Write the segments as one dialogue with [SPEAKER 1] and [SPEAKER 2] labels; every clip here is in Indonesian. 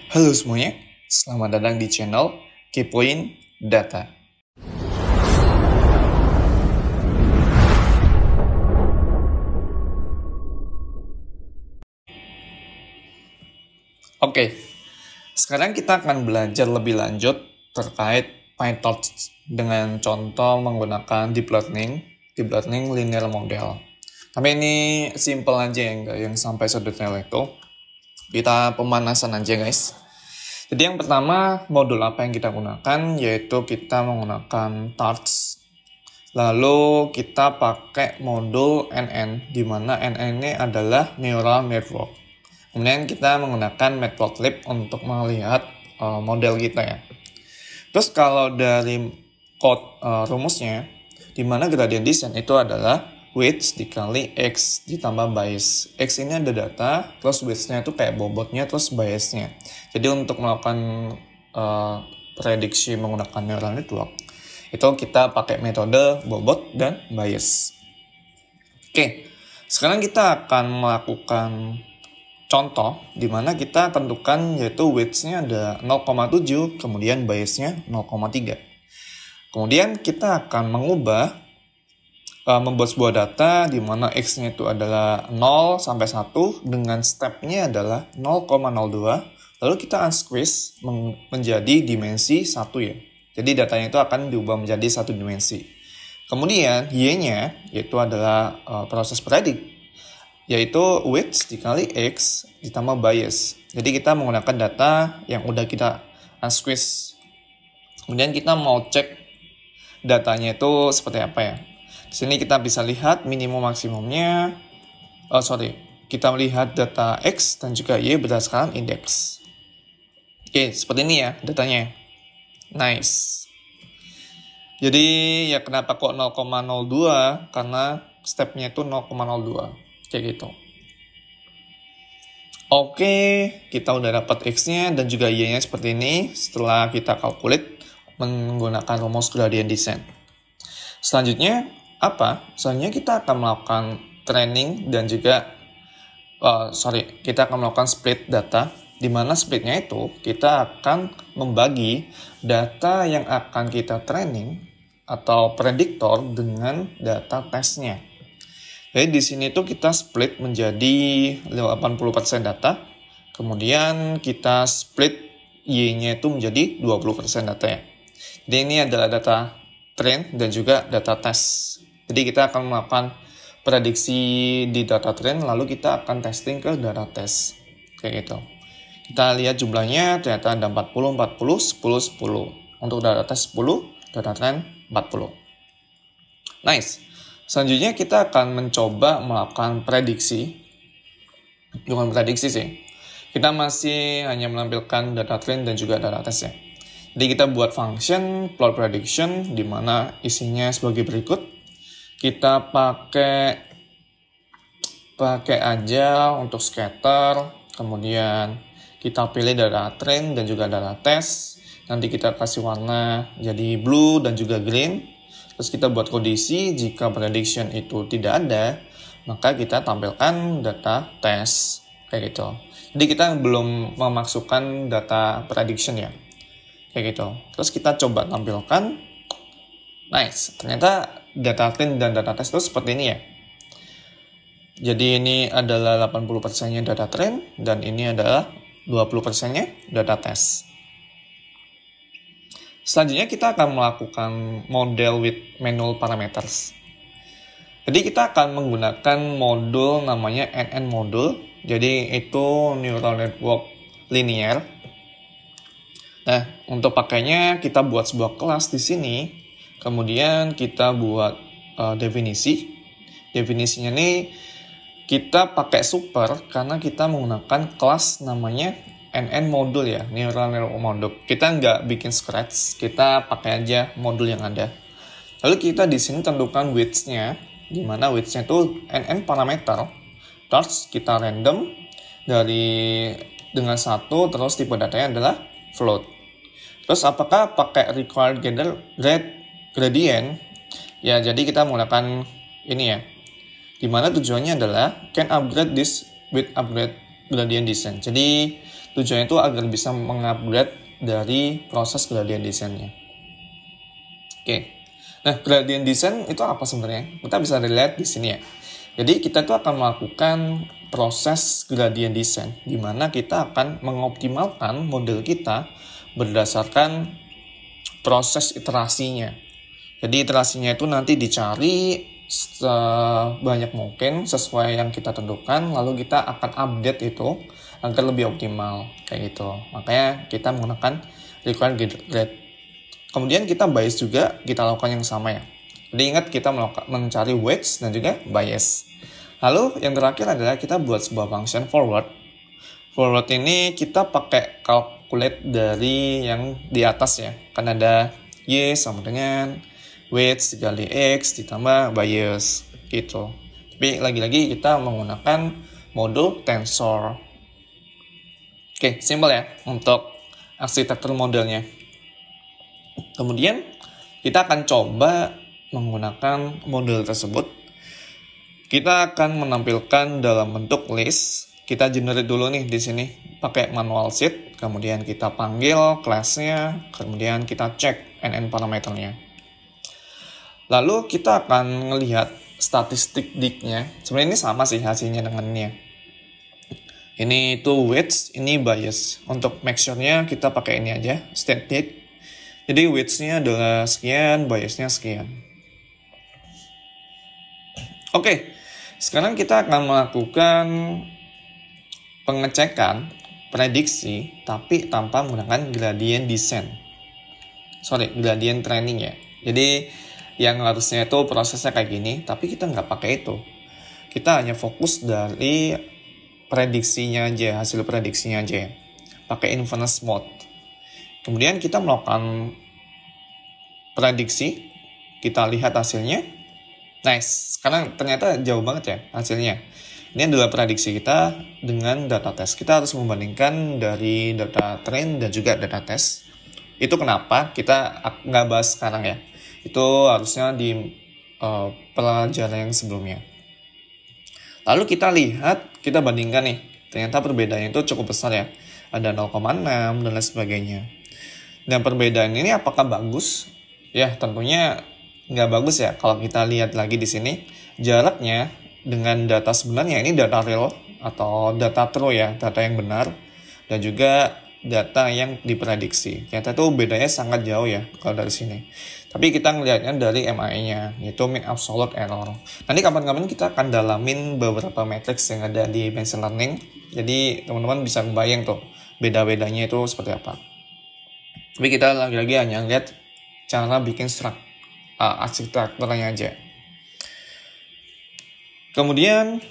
[SPEAKER 1] Halo semuanya, selamat datang di channel Kepoin Data. Oke, sekarang kita akan belajar lebih lanjut terkait PyTorch dengan contoh menggunakan deep learning linear model. Tapi ini simple aja ya, enggak yang sampai sedetail itu. Kita pemanasan aja guys. Jadi yang pertama, modul apa yang kita gunakan, yaitu kita menggunakan Torch. Lalu kita pakai modul NN, di mana NN ini adalah Neural Network. Kemudian kita menggunakan Matplotlib untuk melihat model kita ya. Terus kalau dari code rumusnya, di mana gradient descent itu adalah width dikali X ditambah bias. X ini ada data, terus width-nya itu kayak bobotnya, terus bias-nya. Jadi untuk melakukan prediksi menggunakan neural network, itu kita pakai metode bobot dan bias. Oke, sekarang kita akan melakukan contoh di mana kita tentukan yaitu width-nya ada 0,7, kemudian bias-nya 0,3. Kemudian kita akan mengubah membuat sebuah data di mana X-nya itu adalah 0 sampai 1 dengan step-nya adalah 0,02. Lalu kita unsqueeze menjadi dimensi 1 ya. Jadi datanya itu akan diubah menjadi satu dimensi. Kemudian Y-nya yaitu adalah proses predict, yaitu width dikali X ditambah bias. Jadi kita menggunakan data yang udah kita unsqueeze. Kemudian kita mau cek datanya itu seperti apa ya. Di sini kita bisa lihat minimum maksimumnya. Kita melihat data X dan juga Y berdasarkan indeks. Oke, seperti ini ya datanya. Nice. Jadi ya kenapa kok 0,02? Karena stepnya itu 0,02. Kayak gitu. Oke, kita udah dapat X-nya dan juga Y-nya seperti ini setelah kita calculate menggunakan rumus gradient descent. Selanjutnya Selanjutnya kita akan melakukan training dan juga kita akan melakukan split data, di mana splitnya itu kita akan membagi data yang akan kita training atau prediktor dengan data tesnya. Jadi di sini tuh kita split menjadi 80% data, kemudian kita split Y-nya itu menjadi 20% data ya. Jadi ini adalah data train dan juga data test. Jadi kita akan melakukan prediksi di data train, lalu kita akan testing ke data test. Kayak gitu. Kita lihat jumlahnya, ternyata ada 40, 40, 10, 10. Untuk data test 10, data train 40. Nice. Selanjutnya kita akan mencoba melakukan prediksi. Bukan prediksi sih. Kita masih hanya menampilkan data train dan juga data test ya. Jadi kita buat function plot prediction, di mana isinya sebagai berikut. Kita pakai aja untuk scatter, kemudian kita pilih data train dan juga data test. Nanti kita kasih warna jadi blue dan juga green. Terus kita buat kondisi jika prediction itu tidak ada, maka kita tampilkan data test kayak gitu. Jadi kita belum memasukkan data prediction ya, kayak gitu. Terus kita coba tampilkan. Nice, ternyata data train dan data test itu seperti ini ya. Jadi ini adalah 80%-nya data train dan ini adalah 20%-nya data test. Selanjutnya kita akan melakukan model with manual parameters. Jadi kita akan menggunakan modul namanya NN modul. Jadi itu neural network linear. Nah, untuk pakainya kita buat sebuah kelas di sini. Kemudian kita buat definisi. Definisinya nih kita pakai super karena kita menggunakan kelas namanya NN modul ya, neural network modul. Kita nggak bikin scratch, kita pakai aja modul yang ada. Lalu kita di sini tentukan width-nya, di mana width-nya itu NN parameter. Terus kita random dengan satu, terus tipe datanya adalah float. Terus apakah pakai required gradient? Ya, jadi kita menggunakan ini ya. Dimana tujuannya adalah can upgrade this with upgrade gradient descent. Jadi Tujuannya itu agar bisa mengupgrade dari proses gradient descent-nya. Oke. Nah, gradient descent itu apa sebenarnya? Kita bisa relate di sini ya. Jadi kita tuh akan melakukan proses gradient descent, di mana kita akan mengoptimalkan model kita berdasarkan proses iterasinya. Jadi iterasinya itu nanti dicari sebanyak mungkin sesuai yang kita tentukan, lalu kita akan update itu agar lebih optimal, kayak gitu. Makanya kita menggunakan required grade. Kemudian kita bias juga kita lakukan yang sama ya. Jadi ingat kita mencari weights dan juga bias. Lalu yang terakhir adalah kita buat sebuah function forward. Forward ini kita pakai calculate dari yang di atas ya. Kan ada y sama dengan weights dikali x ditambah bias gitu. Tapi lagi-lagi kita menggunakan modul tensor. Oke, simple ya untuk arsitektur modelnya. Kemudian kita akan coba menggunakan model tersebut. Kita akan menampilkan dalam bentuk list. Kita generate dulu nih di sini pakai manual sheet. Kemudian kita panggil class-nya. Kemudian kita cek NN parameternya. Lalu kita akan melihat statistik dig-nya. Sebenarnya ini sama sih hasilnya dengan ini ya. Ini itu weights, ini bias. Untuk make sure-nya kita pakai ini aja, state dig. Jadi weights-nya adalah sekian, bias-nya sekian. Oke, sekarang kita akan melakukan pengecekan prediksi, tapi tanpa menggunakan gradient descent. Gradient training ya. Jadi yang harusnya itu prosesnya kayak gini, tapi kita nggak pakai itu. Kita hanya fokus dari prediksinya aja, hasil prediksinya aja. Pakai inference mode. Kemudian kita melakukan prediksi, kita lihat hasilnya. Nice, sekarang ternyata jauh banget ya hasilnya. Ini adalah prediksi kita dengan data test. Kita harus membandingkan dari data train dan juga data test. Itu kenapa kita nggak bahas sekarang ya. Itu harusnya di pelajaran yang sebelumnya. Lalu kita lihat, kita bandingkan nih. Ternyata perbedaannya itu cukup besar ya. Ada 0,6 dan lain sebagainya. Dan perbedaan ini apakah bagus? Ya, tentunya nggak bagus ya. Kalau kita lihat lagi di sini, jaraknya dengan data sebenarnya ini data real atau data true ya, data yang benar. Dan juga data yang diprediksi. Ternyata itu bedanya sangat jauh ya kalau dari sini. Tapi kita ngelihatnya dari MAE-nya, yaitu mean absolute error. Nanti kapan-kapan kita akan dalamin beberapa matrix yang ada di machine learning. Jadi teman-teman bisa bayang tuh beda-bedanya itu seperti apa. Tapi kita lagi-lagi hanya lihat cara bikin arsitekturnya aja. Kemudian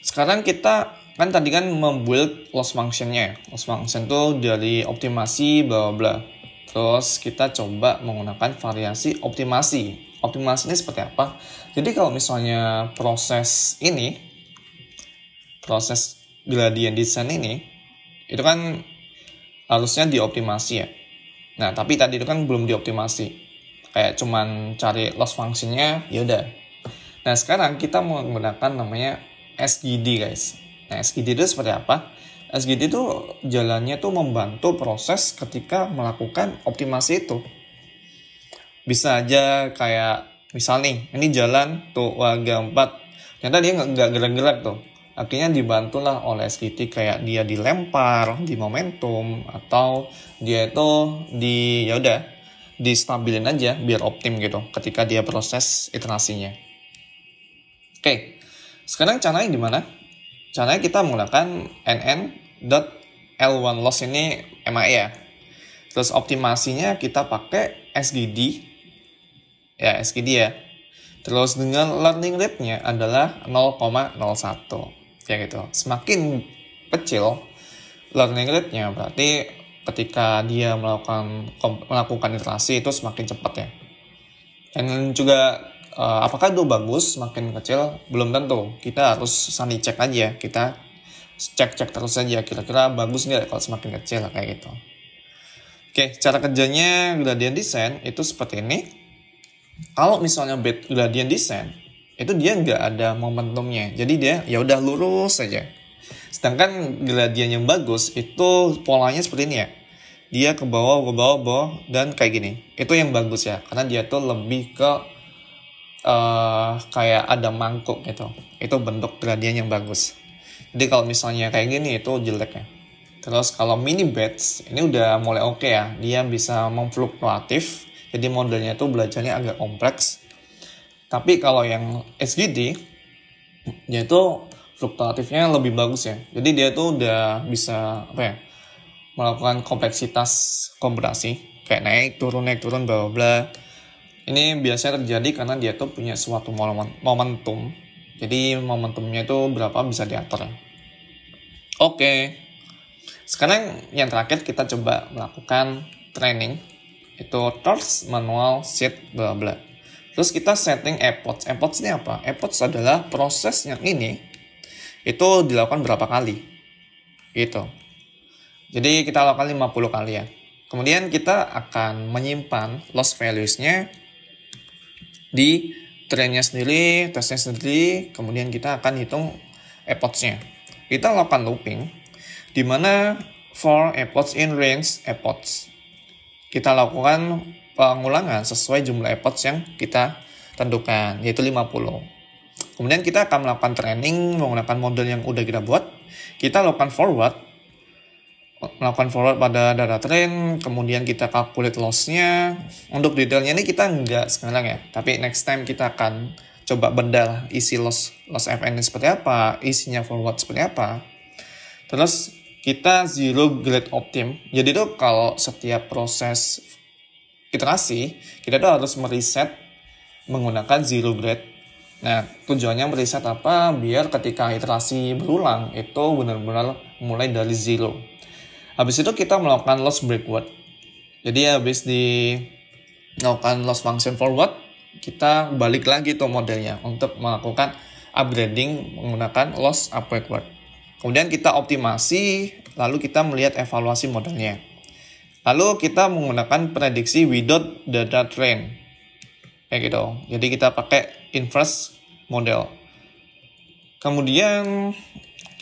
[SPEAKER 1] sekarang kita kan tadi kan membuild loss function-nya. Loss function itu dari optimasi bla bla. Terus kita coba menggunakan variasi optimasi. Optimasi ini seperti apa? Jadi kalau misalnya proses gradient descent ini, itu kan harusnya dioptimasi ya. Nah, tapi tadi itu kan belum dioptimasi. Kayak cuman cari loss function-nya, yaudah. Nah, sekarang kita menggunakan namanya SGD guys. Nah, SGD itu seperti apa? SGD itu jalannya tuh membantu proses ketika melakukan optimasi itu. Bisa aja kayak misal nih, ini jalan tuh warga 4. Ternyata dia nggak gerak-gerak tuh. Akhirnya dibantulah oleh SGD kayak dia dilempar di momentum atau dia itu distabilin aja biar optim gitu ketika dia proses iterasinya. Oke, sekarang caranya gimana? Caranya kita menggunakan nn.l1 loss ini MAE ya. Terus optimasinya kita pakai SGD. Ya, SGD ya. Terus dengan learning rate-nya adalah 0,01. Ya gitu. Semakin kecil learning rate-nya berarti ketika dia melakukan iterasi itu semakin cepat ya. Dan juga apakah itu bagus semakin kecil? Belum tentu. Kita harus sanity check aja. Kita cek terus aja kira-kira bagus nggak kalau semakin kecil kayak gitu. Oke, cara kerjanya gradient descent itu seperti ini. Kalau misalnya gradient descent itu dia nggak ada momentumnya. Jadi dia ya udah lurus saja. Sedangkan gradien yang bagus itu polanya seperti ini ya. Dia ke bawah, dan kayak gini. Itu yang bagus ya, karena dia tuh lebih ke kayak ada mangkuk gitu. Itu bentuk gradien yang bagus. Jadi kalau misalnya kayak gini itu jelek ya. Terus kalau mini batch ini udah mulai oke ya. Dia bisa memfluktuatif. Jadi modelnya itu belajarnya agak kompleks. Tapi kalau yang SGD dia itu fluktuatifnya lebih bagus ya. Jadi dia tuh udah bisa melakukan kompleksitas kompresi kayak naik turun bla bla. Ini biasanya terjadi karena dia tuh punya suatu momentum. Jadi momentumnya itu berapa bisa diatur. Oke. Sekarang yang terakhir kita coba melakukan training. Itu torch, manual, sheet, bla bla. Terus kita setting epoch. Epoch ini apa? Epoch adalah proses yang ini itu dilakukan berapa kali. Gitu. Jadi kita lakukan 50 kali ya. Kemudian kita akan menyimpan loss values-nya di trainnya sendiri, tesnya sendiri, kemudian kita akan hitung epoch-nya. Kita lakukan looping, di mana for epoch in range epoch. Kita lakukan pengulangan sesuai jumlah epoch yang kita tentukan, yaitu 50. Kemudian kita akan melakukan training menggunakan model yang udah kita buat. Kita lakukan melakukan forward pada data train, kemudian kita calculate loss-nya. Untuk detailnya ini kita nggak sekarang ya, tapi next time kita akan coba bedah isi loss FN ini seperti apa, isinya forward seperti apa. Terus kita zero grade optim. Jadi tuh kalau setiap proses iterasi, kita tuh harus mereset menggunakan zero grade. Nah, tujuannya mereset apa? Biar ketika iterasi berulang, itu benar-benar mulai dari zero. Habis itu kita melakukan loss backward. Jadi habis melakukan loss function forward, kita balik lagi tuh modelnya untuk melakukan upgrading menggunakan loss up backward. Kemudian kita optimasi, lalu kita melihat evaluasi modelnya. Lalu kita menggunakan prediksi without data train. Kayak gitu. Jadi kita pakai inverse model. Kemudian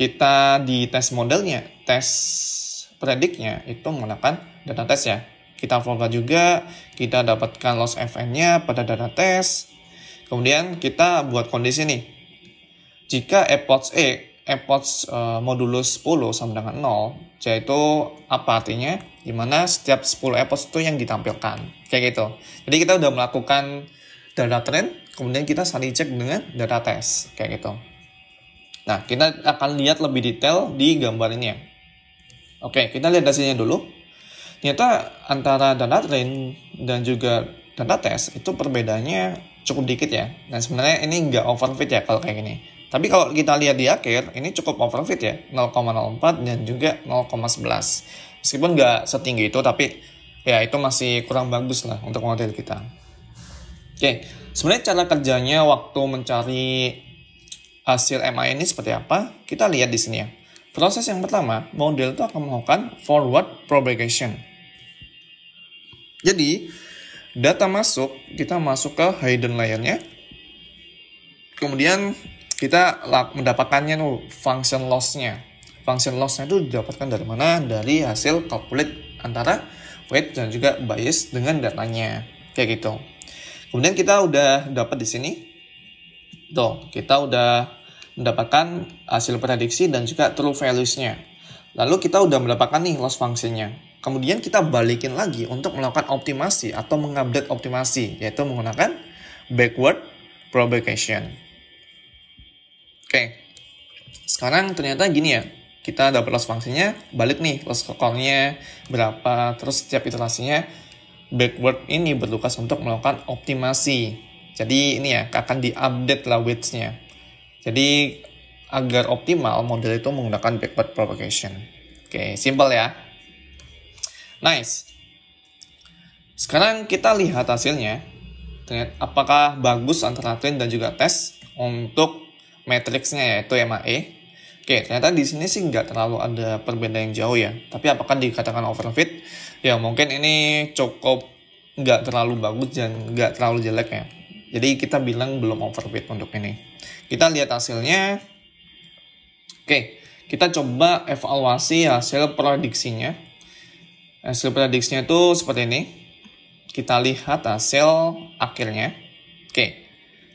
[SPEAKER 1] kita di tes modelnya, tes prediknya itu menggunakan data test ya. Kita forward juga, kita dapatkan loss FN-nya pada data test. Kemudian kita buat kondisi nih. Jika epoch modulus 10 sama dengan 0, yaitu apa artinya? Dimana setiap 10 epoch itu yang ditampilkan. Kayak gitu. Jadi kita udah melakukan data trend, kemudian kita saling cek dengan data test. Kayak gitu. Nah, kita akan lihat lebih detail di gambar ini ya. Oke, kita lihat hasilnya dulu. Ternyata antara data trend dan juga data test itu perbedaannya cukup dikit ya. Dan sebenarnya ini nggak overfit ya kalau kayak gini. Tapi kalau kita lihat di akhir, ini cukup overfit ya, 0,04 dan juga 0,11. Meskipun nggak setinggi itu, tapi ya itu masih kurang bagus lah untuk model kita. Oke, sebenarnya cara kerjanya waktu mencari hasil MI ini seperti apa? Kita lihat di sini ya. Proses yang pertama, model itu akan melakukan forward propagation. Jadi, data masuk, kita masuk ke hidden layer-nya. Kemudian kita mendapatkannya tuh function loss-nya. Function loss-nya itu didapatkan dari mana? Dari hasil calculate antara weight dan juga bias dengan datanya. Kayak gitu. Kemudian kita udah dapat di sini. Tuh, kita udah mendapatkan hasil prediksi dan juga true values-nya. Lalu kita udah mendapatkan nih loss function-nya. Kemudian kita balikin lagi untuk melakukan optimasi atau mengupdate optimasi, yaitu menggunakan backward propagation. Oke. Sekarang ternyata gini ya. Kita dapat loss function-nya, balik nih loss call-nya berapa, terus setiap iterasinya backward ini bertugas untuk melakukan optimasi. Jadi ini ya akan diupdate lah weights-nya. Jadi agar optimal model itu menggunakan backward propagation. Oke, simple ya. Nice. Sekarang kita lihat hasilnya. Ternyata apakah bagus antara train dan juga tes untuk matriksnya yaitu MAE. Oke, ternyata di sini sih nggak terlalu ada perbedaan yang jauh ya. Tapi apakah dikatakan overfit? Ya mungkin ini cukup nggak terlalu bagus dan nggak terlalu jelek ya. Jadi kita bilang belum overfit untuk ini. Kita lihat hasilnya. Oke, kita coba evaluasi hasil prediksinya. Hasil prediksinya itu seperti ini. Kita lihat hasil akhirnya. Oke,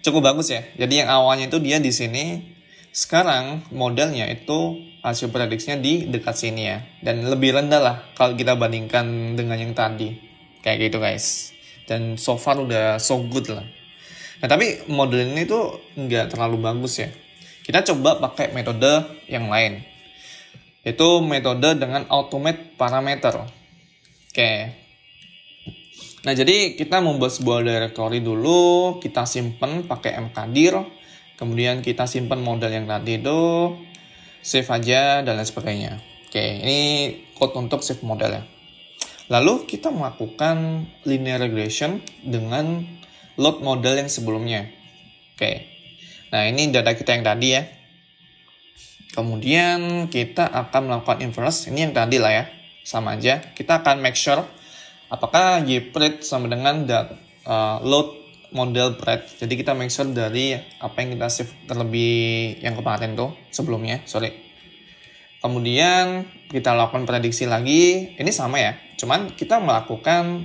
[SPEAKER 1] cukup bagus ya. Jadi yang awalnya itu dia di sini. Sekarang modelnya itu hasil prediksinya di dekat sini ya. Dan lebih rendah lah kalau kita bandingkan dengan yang tadi. Kayak gitu guys. Dan so far udah so good lah. Nah tapi model ini tuh nggak terlalu bagus ya. Kita coba pakai metode yang lain. Yaitu metode dengan automate parameter. Oke. Nah, jadi kita membuat sebuah directory dulu, kita simpen pakai mkdir, kemudian kita simpen model yang tadi itu, save aja, dan lain sebagainya. Oke, ini code untuk save model ya. Lalu kita melakukan linear regression dengan load model yang sebelumnya. Oke, nah ini data kita yang tadi ya. Kemudian kita akan melakukan inverse, ini yang tadi lah ya, sama aja. Kita akan make sure apakah ypred sama dengan load model pred. Jadi kita make sure dari apa yang kita save terlebih yang kemarin tuh sebelumnya, Kemudian kita lakukan prediksi lagi. Ini sama ya, cuman kita melakukan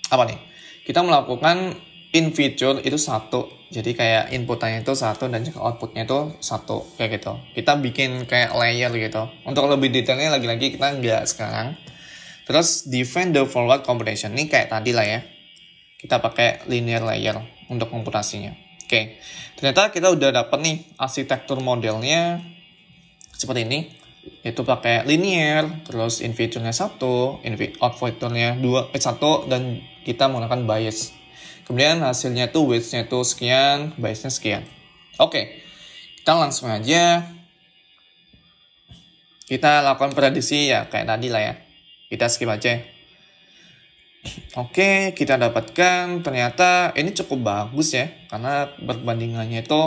[SPEAKER 1] apa nih? Kita melakukan in feature itu 1. Jadi kayak inputnya itu 1 dan juga outputnya itu 1 kayak gitu. Kita bikin kayak layer gitu. Untuk lebih detailnya lagi-lagi kita nggak sekarang. Terus define the forward computation. Ini kayak tadi lah ya. Kita pakai linear layer untuk komputasinya. Oke. Ternyata kita udah dapet nih arsitektur modelnya seperti ini. Itu pakai linear, terus in feature-nya 1, out feature-nya 1, dan kita menggunakan bias. Kemudian hasilnya itu weights-nya itu sekian, bias-nya sekian. Oke. Kita langsung aja kita lakukan prediksi ya kayak tadi lah ya. Kita skip aja. Oke, kita dapatkan ternyata ini cukup bagus ya. Karena perbandingannya itu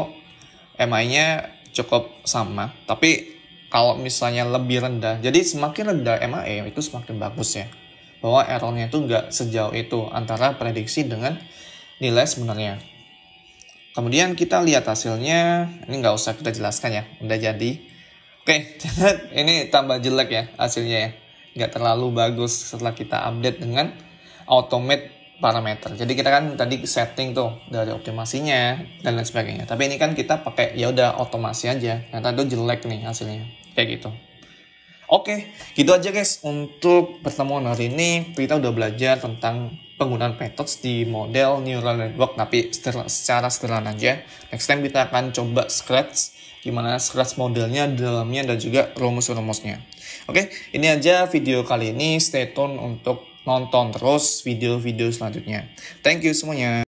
[SPEAKER 1] MI-nya cukup sama. Tapi kalau misalnya lebih rendah, jadi semakin rendah MI itu semakin bagus ya. Bahwa errornya itu nggak sejauh itu antara prediksi dengan nilai sebenarnya. Kemudian kita lihat hasilnya. Ini nggak usah kita jelaskan ya. Udah jadi. Oke, ini tambah jelek ya hasilnya ya. Nggak terlalu bagus setelah kita update dengan automate parameter. Jadi kita kan tadi setting tuh dari optimasinya dan lain sebagainya. Tapi ini kan kita pakai ya udah otomasi aja. Ternyata itu jelek nih hasilnya. Kayak gitu. Oke, gitu aja guys untuk pertemuan hari ini. Kita udah belajar tentang penggunaan methods di model neural network tapi secara sederhana aja. Next time kita akan coba scratch gimana scratch modelnya, dalamnya, dan juga rumus-rumusnya. Oke, ini aja video kali ini. Stay tune untuk nonton terus video-video selanjutnya. Thank you semuanya.